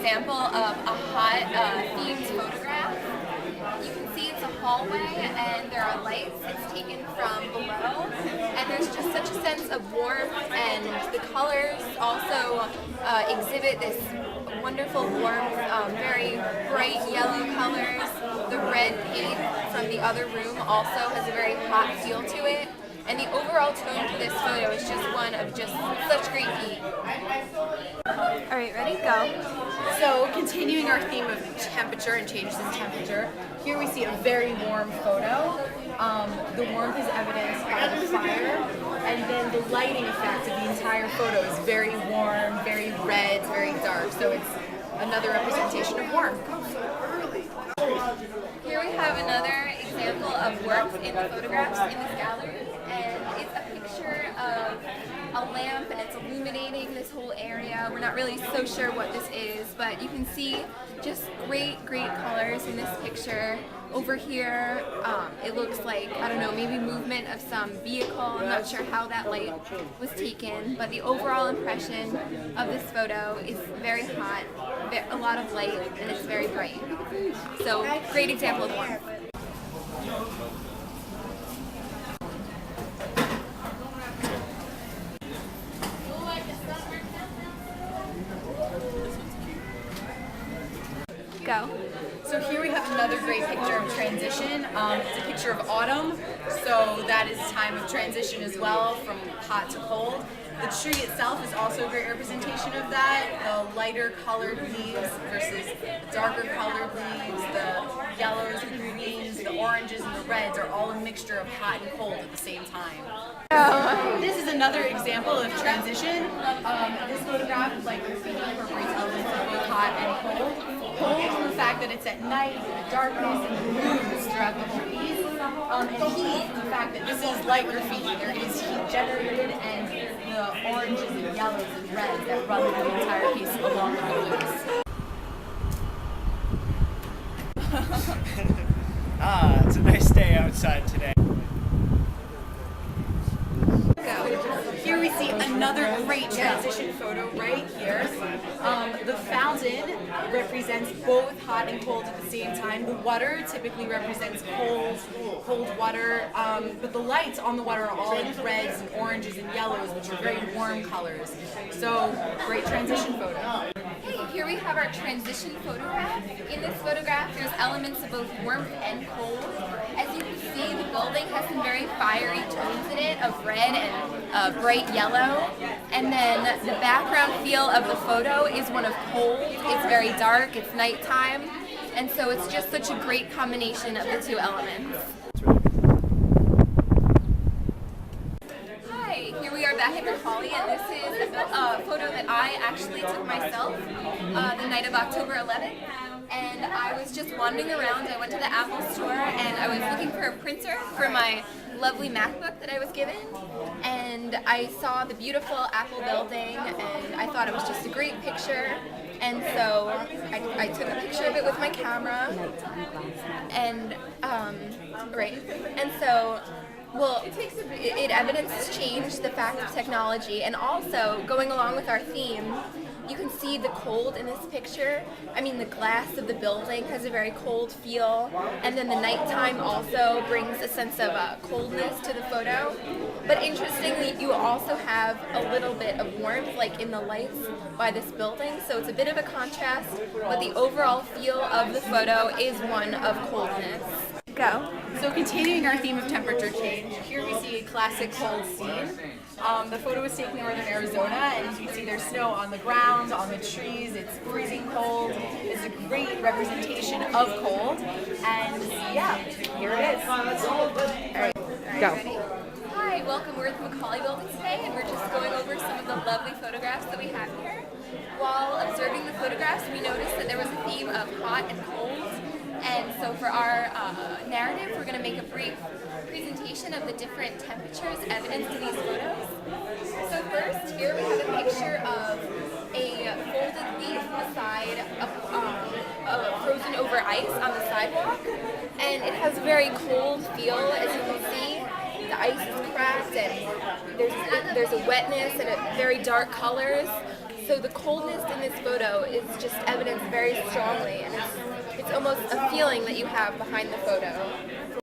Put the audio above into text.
example of a hot themed photograph. You can see it's a hallway and there are lights. It's taken from below, and there's just such a sense of warmth, and the colors also exhibit this wonderful warmth, very bright yellow colors. The red paint from the other room also has a very hot feel to it. And the overall tone to this photo is just one of just such great heat. Alright, ready? Go. So, continuing our theme of temperature and changes in temperature, here we see a very warm photo. The warmth is evidenced by the fire, and then the lighting effect of the entire photo is very warm, very red, very dark. So it's another representation of warmth. Here we have another example of warmth in the photographs in this gallery, and it's a picture of a lamp and it's illuminating this whole area. We're not really so sure what this is, but you can see just great colors in this picture. Over here, it looks like, I don't know, maybe movement of some vehicle. I'm not sure how that light was taken, but the overall impression of this photo is very hot, a lot of light, and it's very bright. So, great example of warmth. Go. So here we have another great picture of transition. It's a picture of autumn, so that is a time of transition as well, from hot to cold. The tree itself is also a great representation of that. The lighter colored leaves versus the darker colored leaves, the yellows, the greens, the oranges, and the reds are all a mixture of hot and cold at the same time. This is another example of transition. This photograph, like graffiti, incorporates elements of both hot and cold. Cold from the fact that it's at night, the darkness, and the moods throughout the trees. And heat from the fact that this is light graffiti. There is heat generated, and the oranges and yellows and reds that run through the entire piece along the leaves. It's a nice day outside today. Here we see another great transition photo right here. The fountain represents both hot and cold at the same time. The water typically represents cold water, but the lights on the water are all in reds and oranges and yellows, which are very warm colors. So, great transition photo. Hey, here we have our transition photograph. In this photograph, there's elements of both warmth and cold. As you can see, the building has some very fiery tones in it of red and bright yellow. And then the background feel of the photo is one of cold. It's very dark, it's nighttime. And so it's just such a great combination of the two elements. Here we are back at Macaulay, and this is a photo that I actually took myself the night of October 11th. And I was just wandering around. I went to the Apple store and I was looking for a printer for my lovely MacBook that I was given. And I saw the beautiful Apple building and I thought it was just a great picture. And so I took a picture of it with my camera. And, And so, well, it evidences change, the fact of technology, and also going along with our theme, you can see the cold in this picture. I mean, the glass of the building has a very cold feel, and then the nighttime also brings a sense of coldness to the photo. But interestingly, you also have a little bit of warmth, like in the lights by this building, so it's a bit of a contrast, but the overall feel of the photo is one of coldness. Go. So continuing our theme of temperature change, here we see a classic cold scene. The photo was taken in northern Arizona, and as you can see there's snow on the ground, on the trees, it's freezing cold. It's a great representation of cold, and yeah, here it is. Alright, go. Ready? Hi, welcome. We're at the Macaulay building today, and we're just going over some of the lovely photographs that we have here. While observing the photographs, we noticed that there was a theme of hot and cold. And so for our narrative, we're going to make a brief presentation of the different temperatures evidenced in these photos. So first, here we have a picture of a folded leaf beside a frozen over ice on the sidewalk. And it has a very cold feel, as you can see. The ice is cracked and there's a wetness and very dark colors. So the coldness in this photo is just evidenced very strongly, and it's almost a feeling that you have behind the photo.